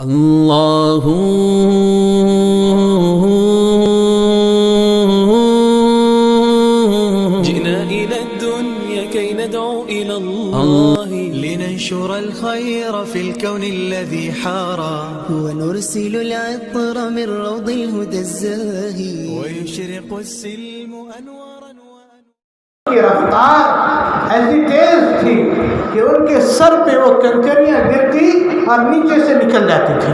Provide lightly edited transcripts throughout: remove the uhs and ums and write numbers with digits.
اللہ جئنا إلى الدنيا كي ندعو إلى الله لننشر الخير في الكون الذي حارى ونرسل العطر من روض الهدى الزاهي ويشرق السلم أنوارا کی رفتار ایسی تیز تھی کہ ان کے سر پہ وہ کنکریاں گرتی اور نیچے سے نکل جاتی تھی.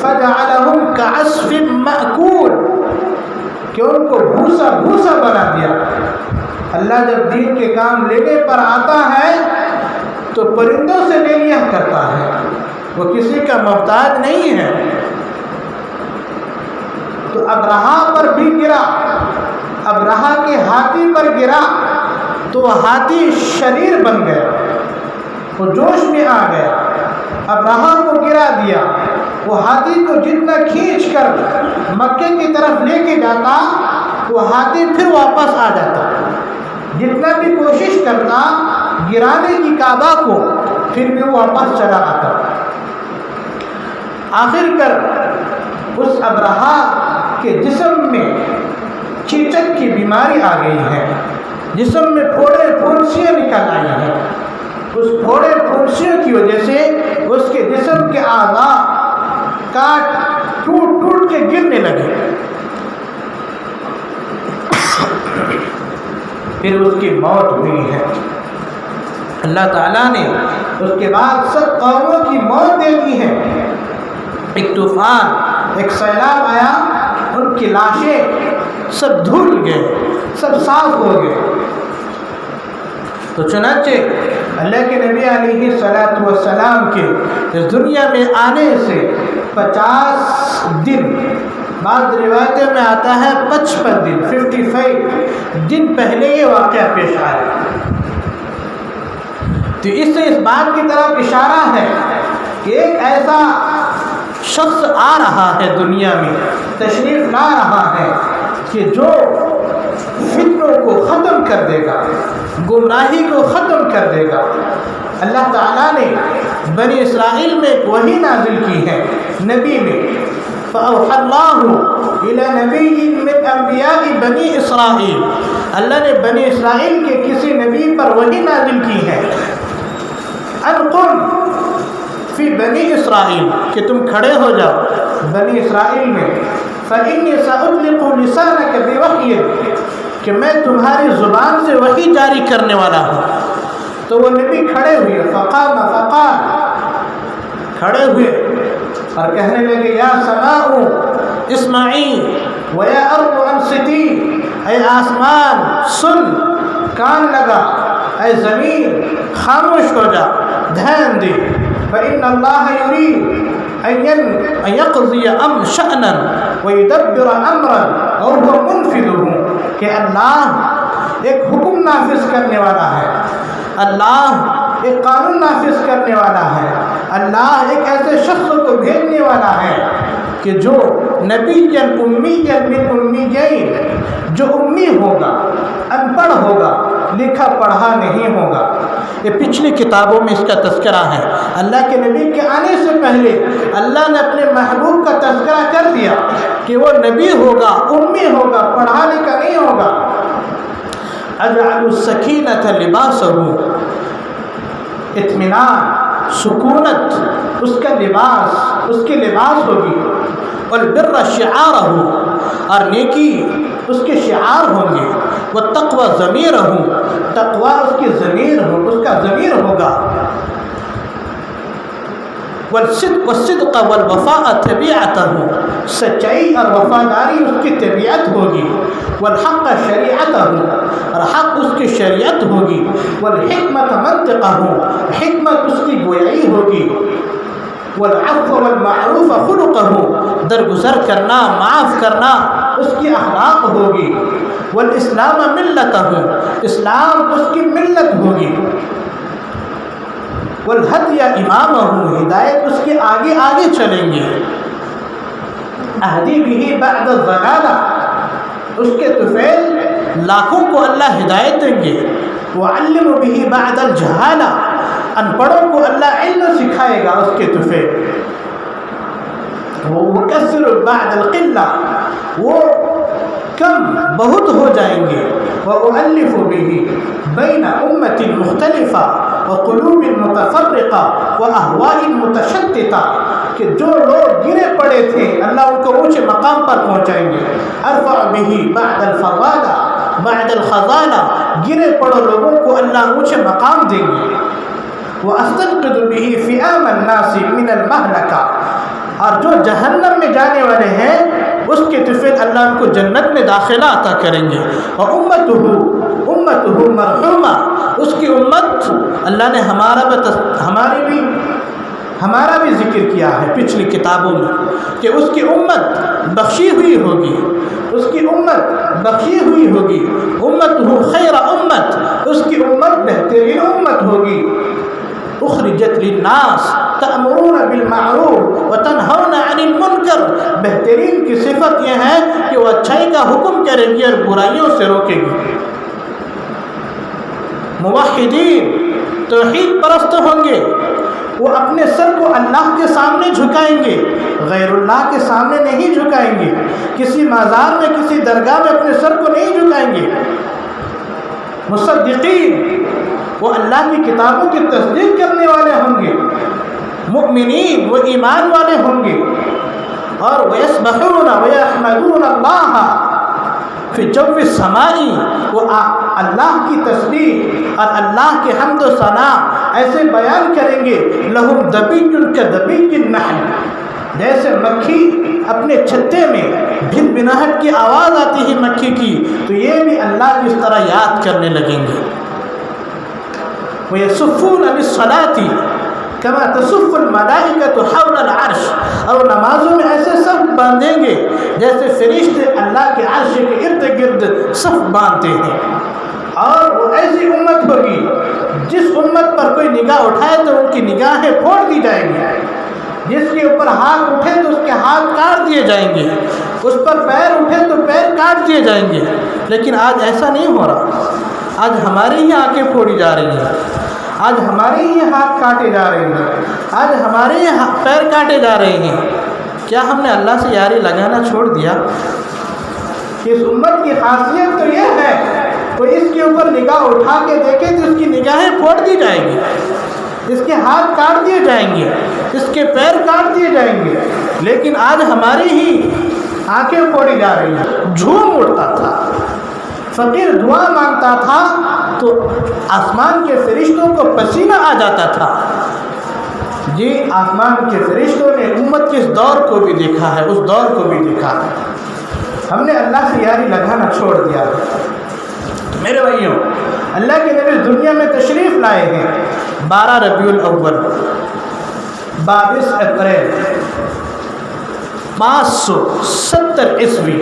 فجعلهم كعصف مأكول کہ ان کو بھوسا بھوسا بنا دیا. اللہ جب دین کے کام لینے پر آتا ہے تو پرندوں سے لے لیا کرتا ہے، وہ کسی کا محتاج نہیں ہے. تو ابرہا پر بھی گرا، ابرہا کے ہاتھی پر گرا تو وہ ہاتھی شریر بن گیا، وہ جوش میں آ گیا. ابرہا کو گرا دیا، وہ ہاتھی کو جتنا کھینچ کر مکے کی طرف لے کے جاتا وہ ہاتھی پھر واپس آ جاتا. جتنا بھی کوشش کرتا گرانے کی کعبہ کو پھر بھی واپس چلا آتا. آخر کر اس ابرہا کے جسم میں چیچک کی بیماری آ گئی ہے، جسم میں پھوڑے پھنسیاں نکل آئی ہیں. اس پھوڑے پھنسیوں کی وجہ سے اس کے جسم کے اعضاء کاٹ ٹوٹ ٹوٹ کے گرنے لگے. پھر اس کی موت ہوئی ہے. اللہ تعالیٰ نے اس کے بعد سب قوموں کی موت دے دی ہے. ایک طوفان، ایک سیلاب آیا، ان کی لاشیں سب دھل گئے، سب صاف ہو گئے. تو چنانچہ اللہ کے نبی علیہ الصلوۃ والسلام کے اس دنیا میں آنے سے 50 دن، بعض روایتوں میں آتا ہے 55 دن، 55 دن پہلے یہ واقعہ پیش آیا. تو اس سے اس بات کی طرف اشارہ ہے کہ ایک ایسا شخص آ رہا ہے دنیا میں، تشریف لا رہا ہے کہ جو فتنوں کو ختم کر دے گا، گمراہی کو ختم کر دے گا. اللہ تعالیٰ نے بنی اسرائیل میں ایک وحی نازل کی ہے، نبی میں. فَأَوْحَى اللَّهُ إِلَى نَبِيٍّ مِّنْ أَنْبِيَاءِ بنی اسرائیل، اللہ نے بنی اسرائیل کے کسی نبی پر وحی نازل کی ہے. أَنْ قُمْ فی بنی اسرائیل، کہ تم کھڑے ہو جاؤ بنی اسرائیل میں. فَإِنِّي سَأُطْلِقُ لِسَانَكَ بِوَحْيٍ، کہ میں تمہاری زبان سے وحی جاری کرنے والا ہوں. تو وہ نبی کھڑے ہوئے، فقال، کھڑے ہوئے اور کہنے لگے یا سماء اسمعی ویا ارض انصتی، اے آسمان سن، کان لگا، اے زمین خاموش ہو جا، دھیان دے. فإن اللہ یرید ان یقضی شأنا ویدبر امرا وهو منفذہ، کہ اللہ ایک حکم نافذ کرنے والا ہے، اللہ ایک قانون نافذ کرنے والا ہے، اللہ ایک ایسے شخص کو بھیجنے والا ہے کہ جو نبی امی من امیین، جو امی ہوگا، ان پڑھ ہوگا، لکھا پڑھا نہیں ہوگا. یہ پچھلی کتابوں میں اس کا تذکرہ ہے. اللہ کے نبی کے آنے سے پہلے اللہ نے اپنے محبوب کا تذکرہ کر دیا کہ وہ نبی ہوگا، امی ہوگا، پڑھا لکھا نہیں ہوگا. اجعل السکینۃ لباسہ، اطمینان، سکونت اس کا لباس، اس کے لباس ہوگی. والبر شعارہ، اور نیکی اس کے شعار ہوں گے. والتقوی ضمیرہ، تقوی اس کی ضمیر ہو، اس کا ضمیر ہوگا. والصدق والوفاء طبیعتہ، سچائی اور وفاداری اس کی طبیعت ہوگی. والحق شریعتہ، اور حق اس کی شریعت ہوگی. والحکمت منطقہ، حکمت اس کی گویائی ہوگی. والعفو والمعروف خلقہ، درگزر کرنا، معاف کرنا اس کی اخلاق ہوگی. والاسلام ملتہ، اسلام اس کی ملت ہوگی. والہدی امامہ، ہدایت اس کے آگے آگے چلیں گے. اہدی بہ بعد الضلالہ، اس کے طفیل لاکھوں کو اللہ ہدایت دیں گے. وعلم بہ بعد الجہالہ، ان پڑھوں کو اللہ علم سکھائے اٹھائے گا اس کے طفیل. وہ مکثر بعد القلہ، وہ کم بہت ہو جائیں گے. وَأُؤَلِّفُ بِهِ بَيْنَ أُمَّةٍ مُخْتَلِفَةٍ وَقُلُوبٍ مُتَفَرِّقَةٍ وَأَهْوَاءٍ مُتَشَتِّتَةٍ کہ جو لوگ گرے پڑے تھے اللہ ان کو اونچے مقام پر پہنچائیں گے. أَرْفَعُ بِهِ بَعْدَ الْفَضَالَةِ بَعْدَ الْخَضَالَةِ گرے پڑو لوگوں کو اللہ اونچے مقام دیں گے. وَأَسْتَنْقِذُ بِهِ فِئَامَ النَّاسِ مِنَ الْمَهْلَكَةِ اور جو جہنم میں جانے والے ہیں اس کے طفیل اللہ ان کو جنت میں داخلہ عطا کریں گے. وَأُمَّتُهُ مَرْحُومَةٌ اس کی امت، اللہ نے ہمارا بھی ذکر کیا ہے پچھلی کتابوں میں کہ اس کی امت بخشی ہوئی ہوگی، اس کی امت بخشی ہوئی ہوگی. أُمَّتُهُ خَيْرَ أُمَّةٍ اس کی امت بہترین امت ہوگی. اخرجت للناس تأمرون بالمعروف وتنہون عن المنکر بہترین کی صفت یہ ہے کہ وہ اچھائی کا حکم کرے گی اور برائیوں سے روکے گی. موحدین توحید پرست ہوں گے، وہ اپنے سر کو اللہ کے سامنے جھکائیں گے، غیر اللہ کے سامنے نہیں جھکائیں گے. کسی مزار میں کسی درگاہ میں اپنے سر کو نہیں جھکائیں گے. مصدقین وہ اللہ کی کتابوں کی تصدیق کرنے والے ہوں گے. مؤمنین وہ ایمان والے ہوں گے. اور وَيَسْبَحُونَ وَيَحْمَدُونَ اللَّهَ فِي جَوِّ السَّمَاءِ وہ اللہ کی تسبیح اور اللہ کے حمد و ثنا ایسے بیان کریں گے. لَهُمْ دَبِيٌّ كَدَبِيِّ النَّحْلِ جیسے مکھی اپنے چھتے میں بھن بھناہٹ کی آواز آتی ہے مکھی کی، تو یہ بھی اللہ کی اس طرح یاد کرنے لگیں گے. وَيَصُفُّونَ بِالصَّلَاةِ كَمَا تَصُفُّ الْمَلَائِكَةُ حَوْلَ الْعَرْشِ اور نمازوں میں ایسے صف باندھیں گے جیسے فرشتے اللہ کے عرش کے ارد گرد صف باندھتے ہیں. اور وہ ایسی امت ہوگی جس امت پر کوئی نگاہ اٹھائے تو ان کی نگاہیں پھوڑ دی جائیں گی، جس کے اوپر ہاتھ اٹھے تو اس کے ہاتھ کاٹ دیے جائیں گے، اس پر پیر اٹھے تو پیر کاٹ دیے جائیں گے. لیکن آج ایسا نہیں ہو رہا. آج ہماری ہی آنکھیں پھوڑی جا رہی ہیں، آج ہمارے ہی ہاتھ کاٹے جا رہے ہیں، آج ہمارے ہی پیر کاٹے جا رہے ہیں. کیا ہم نے اللہ سے یاری لگانا چھوڑ دیا؟ اس امت کی خاصیت تو یہ ہے کوئی اس کے اوپر نگاہ اٹھا کے دیکھے تو اس کی نگاہیں پھوڑ دی جائیں گی، اس کے ہاتھ کاٹ دیے جائیں گے، اس کے پیر کاٹ دیے جائیں گے. لیکن آج ہماری ہی آنکھیں پھوڑی جا رہی ہیں. جھوم اٹھتا تھا، فقیر دعا مانگتا تھا تو آسمان کے فرشتوں کو پسینہ آ جاتا تھا. جی آسمان کے فرشتوں نے امت کے اس دور کو بھی دیکھا ہے، اس دور کو بھی دیکھا ہے. ہم نے اللہ سے یاری لگانا چھوڑ دیا ہے. میرے بھائیوں، اللہ کے نبی دنیا میں تشریف لائے ہیں 12 ربیع الاول 22 اپریل 570 عیسوی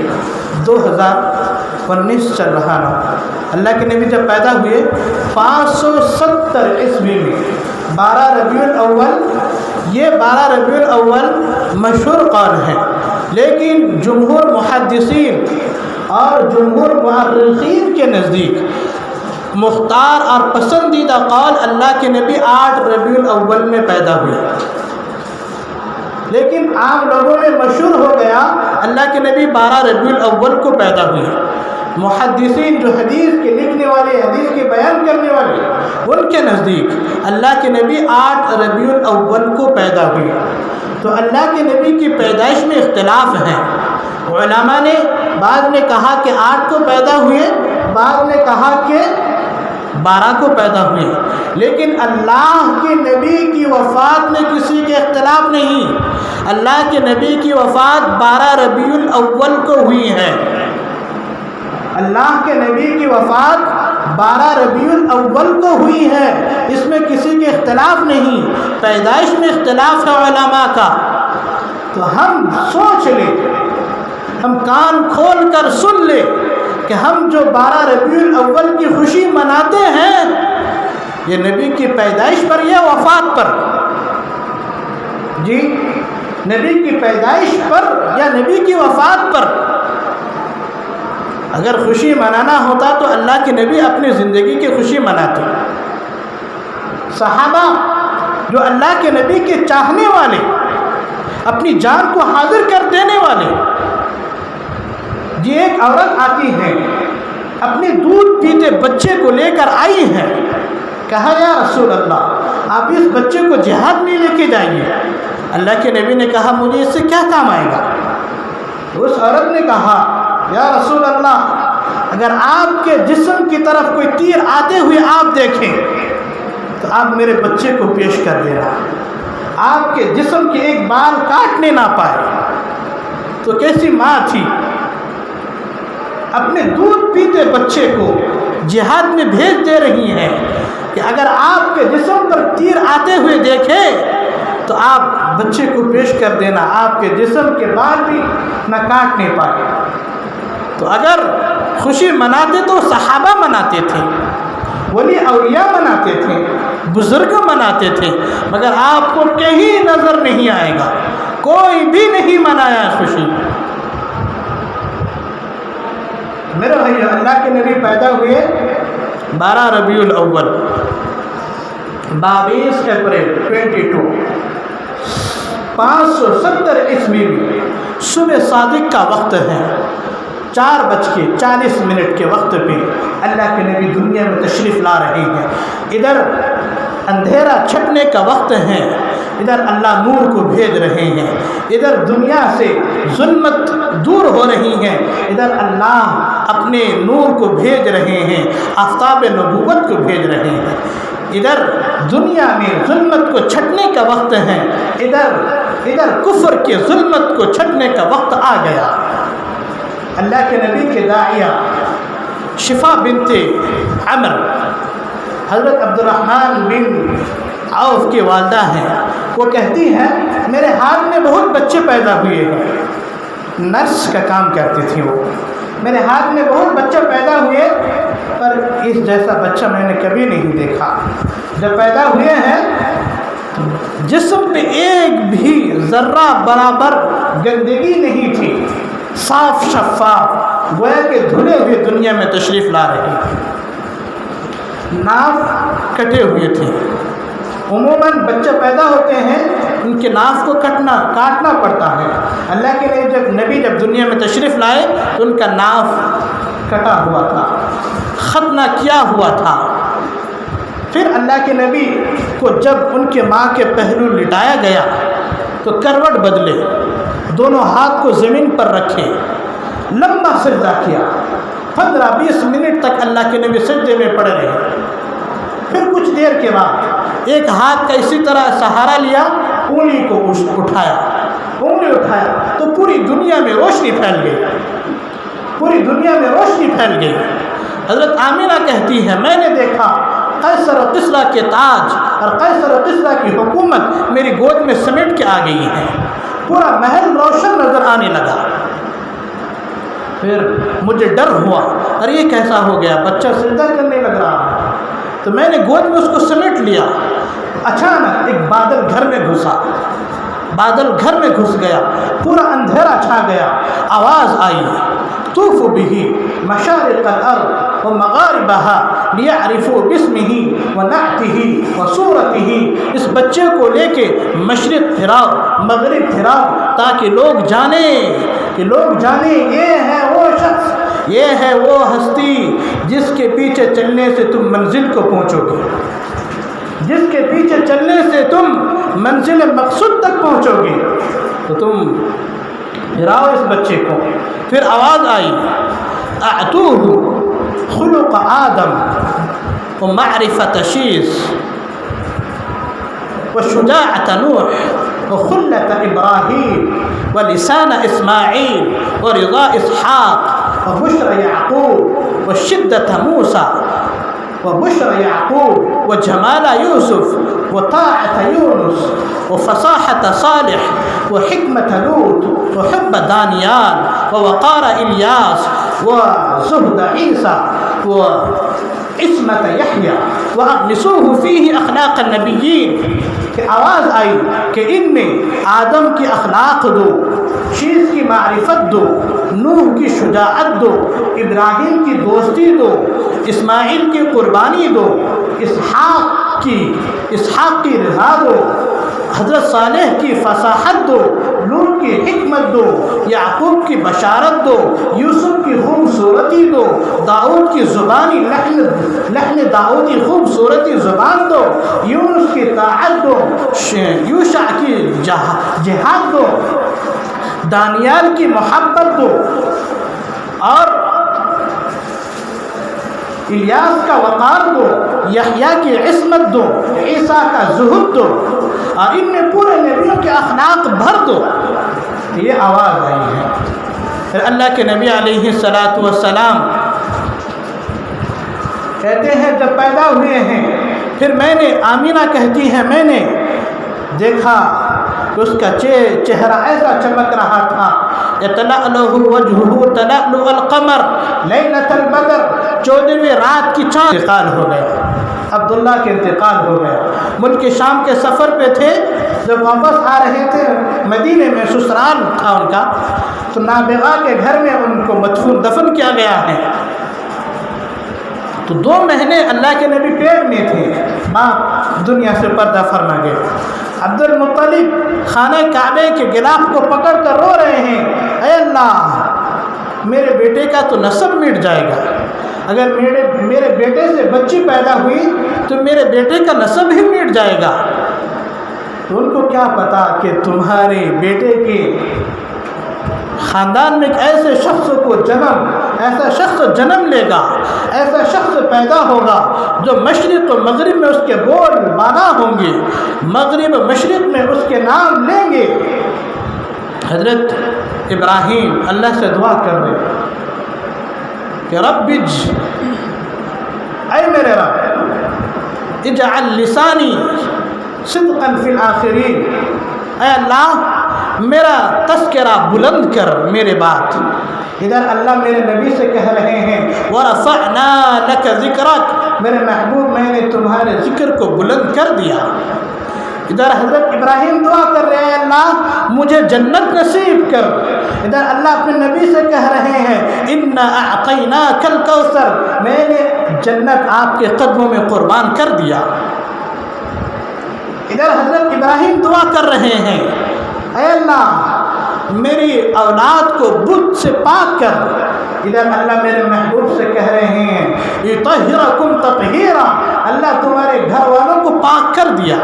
2019 چل رہا نا. اللہ کے نبی جب پیدا ہوئے 570 عیسوی میں 12 ربیع الاول، یہ 12 ربیع الاول مشہور قول ہے، لیکن جمہور محدثین اور جمہور مؤرخین کے نزدیک مختار اور پسندیدہ قول اللہ کے نبی 8 ربیع الاول میں پیدا ہوئے. لیکن عام لوگوں میں مشہور ہو گیا اللہ کے نبی 12 ربیع الاول کو پیدا ہوئے. محدثین جو حدیث کے لکھنے والے، حدیث کے بیان کرنے والے، ان کے نزدیک اللہ کے نبی 8 ربیع الاول کو پیدا ہوئے. تو اللہ کے نبی کی پیدائش میں اختلاف ہیں. علماء نے بعض نے کہا کہ 8 کو پیدا ہوئے، بعض نے کہا کہ 12 کو پیدا ہوئے. لیکن اللہ کے نبی کی وفات میں کسی کے اختلاف نہیں. اللہ کے نبی کی وفات 12 ربیع الاول کو ہوئی ہے. اللہ کے نبی کی وفات 12 ربیع الاول کو ہوئی ہے، اس میں کسی کے اختلاف نہیں. پیدائش میں اختلاف ہے علماء کا. تو ہم سوچ لیں، ہم کان کھول کر سن لیں کہ ہم جو 12 ربیع الاول کی خوشی مناتے ہیں یہ نبی کی پیدائش پر یا وفات پر؟ جی نبی کی پیدائش پر یا نبی کی وفات پر؟ اگر خوشی منانا ہوتا تو اللہ کے نبی اپنی زندگی کی خوشی مناتے. صحابہ جو اللہ کے نبی کے چاہنے والے، اپنی جان کو حاضر کر دینے والے، یہ ایک عورت آتی ہے، اپنے دودھ پیتے بچے کو لے کر آئی ہے، کہا یا رسول اللہ آپ اس بچے کو جہاد میں لے کے جائیے۔ اللہ کے نبی نے کہا مجھے اس سے کیا کام آئے گا؟ تو اس عورت نے کہا یا رسول اللہ اگر آپ کے جسم کی طرف کوئی تیر آتے ہوئے آپ دیکھیں تو آپ میرے بچے کو پیش کر دینا، آپ کے جسم کے ایک بال کاٹنے نہ پائے۔ تو کیسی ماں تھی، اپنے دودھ پیتے بچے کو جہاد میں بھیج دے رہی ہیں کہ اگر آپ کے جسم پر تیر آتے ہوئے دیکھے تو آپ بچے کو پیش کر دینا، آپ کے جسم کے بال بھی نہ کاٹنے پائے۔ تو اگر خوشی مناتے تو صحابہ مناتے تھے، ولی اولیاء مناتے تھے، بزرگ مناتے تھے، مگر آپ کو کہیں نظر نہیں آئے گا، کوئی بھی نہیں منایا خوشی۔ میرے بھائی اللہ کے نبی پیدا ہوئے 12 ربیع الاول 22 اپریل 570 عیسوی میں صبح صادق کا وقت ہے، 4:40 کے وقت پہ اللہ کے نبی دنیا میں تشریف لا رہے ہیں۔ ادھر اندھیرا چھٹنے کا وقت ہے، ادھر اللہ نور کو بھیج رہے ہیں، ادھر دنیا سے ظلمت دور ہو رہی ہے، ادھر اللہ اپنے نور کو بھیج رہے ہیں، آفتاب نبوت کو بھیج رہے ہیں۔ ادھر دنیا میں ظلمت کو چھٹنے کا وقت ہے، ادھر کفر کے ظلمت کو چھٹنے کا وقت آ گیا۔ اللہ کے نبی کے داعیہ شفا بنت عمر حضرت عبد الرحمن بن عوف کی والدہ ہیں، وہ کہتی ہیں میرے ہاتھ میں بہت بچے پیدا ہوئے ہیں، نرس کا کام کرتی تھی وہ، میرے ہاتھ میں بہت بچے پیدا ہوئے پر اس جیسا بچہ میں نے کبھی نہیں دیکھا۔ جب پیدا ہوئے ہیں جسم پہ ایک بھی ذرہ برابر گندگی نہیں تھی، صاف شفاف، گویا کہ دھلے ہوئے دنیا میں تشریف لا رہے ہیں۔ ناف کٹے ہوئے تھے، عموماً بچے پیدا ہوتے ہیں ان کے ناف کو کاٹنا پڑتا ہے۔ اللہ کے لیے نبی جب دنیا میں تشریف لائے تو ان کا ناف کٹا ہوا تھا، ختنہ کیا ہوا تھا۔ پھر اللہ کے نبی کو جب ان کے ماں کے پہلو لٹایا گیا تو کروٹ بدلے، دونوں ہاتھ کو زمین پر رکھے، لمبا سجدہ کیا، 15-20 منٹ تک اللہ کے نبی سجدے میں پڑے رہے۔ پھر کچھ دیر کے بعد ایک ہاتھ کا اسی طرح سہارا لیا، انگلی کو اٹھایا تو پوری دنیا میں روشنی پھیل گئی، پوری دنیا میں روشنی پھیل گئی۔ حضرت آمینہ کہتی ہے میں نے دیکھا قیصر و کسریٰ کے تاج اور قیصر و کسریٰ کی حکومت میری گود میں سمیٹ کے آ گئی ہے، پورا محل روشن نظر آنے لگا۔ پھر مجھے ڈر ہوا، اور یہ کیسا ہو گیا، بچہ سجدہ کرنے لگ رہا ہے، تو میں نے گود میں اس کو سمیٹ لیا۔ اچانک ایک بادل گھر میں گھس گیا، پورا اندھیرا چھا گیا، آواز آئی طوف به مشارق الارض ومغاربها لیعرفوا باسمه ونعته وصورته، اس بچے کو لے کے مشرق پھراؤ مغرب پھراؤ تاکہ لوگ جانیں یہ ہے وہ شخص، یہ ہے وہ ہستی جس کے پیچھے چلنے سے تم منزل کو پہنچو گے، جس کے پیچھے چلنے سے تم منزل مقصود تک پہنچو گے۔ تو تم پھراؤ اس بچے کو۔ پھر آواز آئی اعطوه خلق آدم ومعرفة شیس وشجاعة نوح وخلة إبراهيم ولسان إسماعيل ورضا إسحاق وبشر يعقوب وشدة موسى وبشر يعقوب وجمال يوسف وطاعة يونس وفصاحة صالح وحكمة لوط وحب دانيال ووقار إلياس وزهد عيسى وعصمة يحيى وأغمسوه فيه أخلاق النبيين۔ کہ آواز آئی کہ ان میں آدم کی اخلاق دو، شیس کی معرفت دو، نوح کی شجاعت دو، ابراہیم کی دوستی دو، اسماعیل کی قربانی دو، اسحاق اسحاق کی رضا دو، حضرت صالح کی فصاحت دو، لوط کی حکمت دو، یعقوب کی بشارت دو، یوسف کی خوبصورتی دو، داؤد کی زبانی لحن داؤدی خوبصورتی زبان دو، یونس کی طاعت دو، یوشع کی جہاد دو، دانیال کی محبت دو، اور الیاس کا وقار دو، یحییٰ کی عصمت دو، عیسیٰ کا زہد دو، اور ان میں پورے نبیوں کے اخلاق بھر دو۔ یہ آواز آئی ہے۔ پھر اللہ کے نبی علیہ السلام کہتے ہیں جب پیدا ہوئے ہیں، پھر میں نے، آمینہ کہتی ہے، میں نے دیکھا کہ اس کا چہرہ ایسا چمک رہا تھا، يتلألؤ وجهه تلألؤ القمر ليلة البدر، 14ویں رات کی چاند انتقال ہو گیا، عبداللہ کے انتقال ہو گیا۔ ملک شام کے سفر پہ تھے، جب واپس آ رہے تھے مدینے میں، سسرال تھا ان کا، تو نابغہ کے گھر میں ان کو مدفون دفن کیا گیا ہے۔ تو 2 مہینے اللہ کے نبی پیٹ میں تھے، باپ دنیا سے پردہ فرما گئے۔ عبد المطلب خانہ کعبے کے غلاف کو پکڑ کر رو رہے ہیں، اے اللہ میرے بیٹے کا تو نسب مٹ جائے گا، اگر میرے بیٹے سے بچی پیدا ہوئی تو میرے بیٹے کا نسب ہی مٹ جائے گا۔ تو ان کو کیا پتا کہ تمہارے بیٹے کے خاندان میں ایک ایسے شخص کو ایسا شخص جنم لے گا، ایسا شخص پیدا ہوگا جو مشرق و مغرب میں اس کے بول بالا ہوں گے، مغرب و مشرق میں اس کے نام لیں گے۔ حضرت ابراہیم اللہ سے دعا کر رہے کہ رب اے میرے رب اجعل لسانی صدقا فی الآخرین، اے اللہ میرا تذکرہ بلند کر میرے بات۔ ادھر اللہ میرے نبی سے کہہ رہے ہیں وَرَفَعْنَا لَكَ ذِكْرَكَ، میرے محبوب میں نے تمہارے ذکر کو بلند کر دیا۔ ادھر حضرت ابراہیم دعا کر رہے ہیں اللہ مجھے جنت نصیب کر، ادھر اللہ اپنے نبی سے کہہ رہے ہیں اِنَّا أَعْطَيْنَاكَ الْكَوْثَرَ، میں نے جنت آپ کے قدموں میں قربان کر دیا۔ ادھر حضرت ابراہیم دعا کر رہے ہیں اے اللہ میری اولاد کو بت سے پاک کر، ادھر اللہ میرے محبوب سے کہہ رہے ہیں یطہرکم تطہیرا، اللہ تمہارے گھر والوں کو پاک کر دیا۔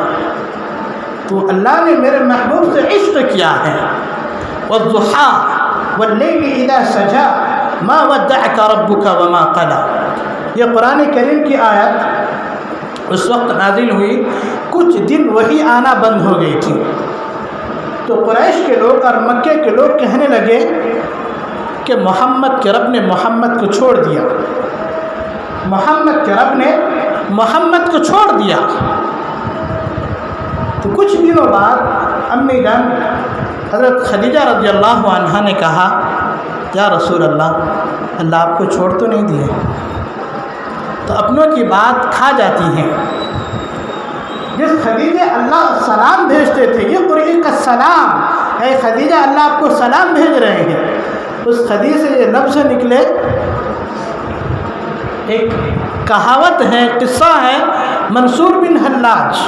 تو اللہ نے میرے محبوب سے عشق کیا ہے۔ والضحیٰ واللیل اذا سجا ما ودعک ربک وما قلی، یہ قرآن کریم کی آیت اس وقت نازل ہوئی کچھ دن وہی آنا بند ہو گئی تھی، تو قریش کے لوگ اور مکے کے لوگ کہنے لگے کہ محمد کے رب نے محمد کو چھوڑ دیا، محمد کے رب نے محمد کو چھوڑ دیا۔ تو کچھ دنوں بعد امی جان حضرت خدیجہ رضی اللہ عنہا نے کہا یا رسول اللہ، اللہ آپ کو چھوڑ تو نہیں دیے؟ تو اپنوں کی بات کھا جاتی ہیں۔ جس خدیجہ اللہ سلام بھیجتے تھے، یہ قرآن کا سلام، اے خدیجہ اللہ آپ کو سلام بھیج رہے ہیں، اس خدیجہ سے یہ لفظ نکلے۔ ایک کہاوت ہے، قصہ ہے، منصور بن حلاج،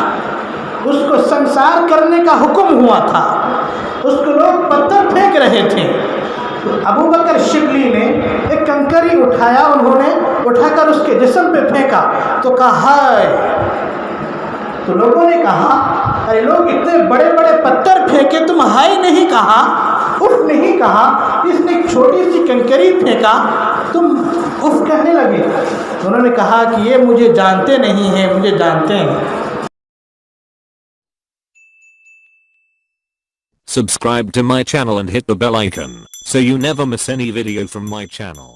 اس کو سنسار کرنے کا حکم ہوا تھا، اس کو لوگ پتھر پھینک رہے تھے، تو ابو بکر شبلی نے ایک کنکری اٹھایا، انہوں نے اٹھا کر اس کے جسم پہ پھینکا، تو کہا ہائے، تو لوگوں نے کہا ارے لوگ اتنے بڑے بڑے پتھر پھینکے تم ہائے نہیں کہا، اف نہیں کہا، اس نے ایک چھوٹی سی کنکری پھینکا تم اف کہنے لگے۔ انہوں نے کہا کہ یہ مجھے جانتے نہیں ہیں، مجھے جانتے ہیں۔ Subscribe to my channel and hit the bell icon so you never miss any video from my channel.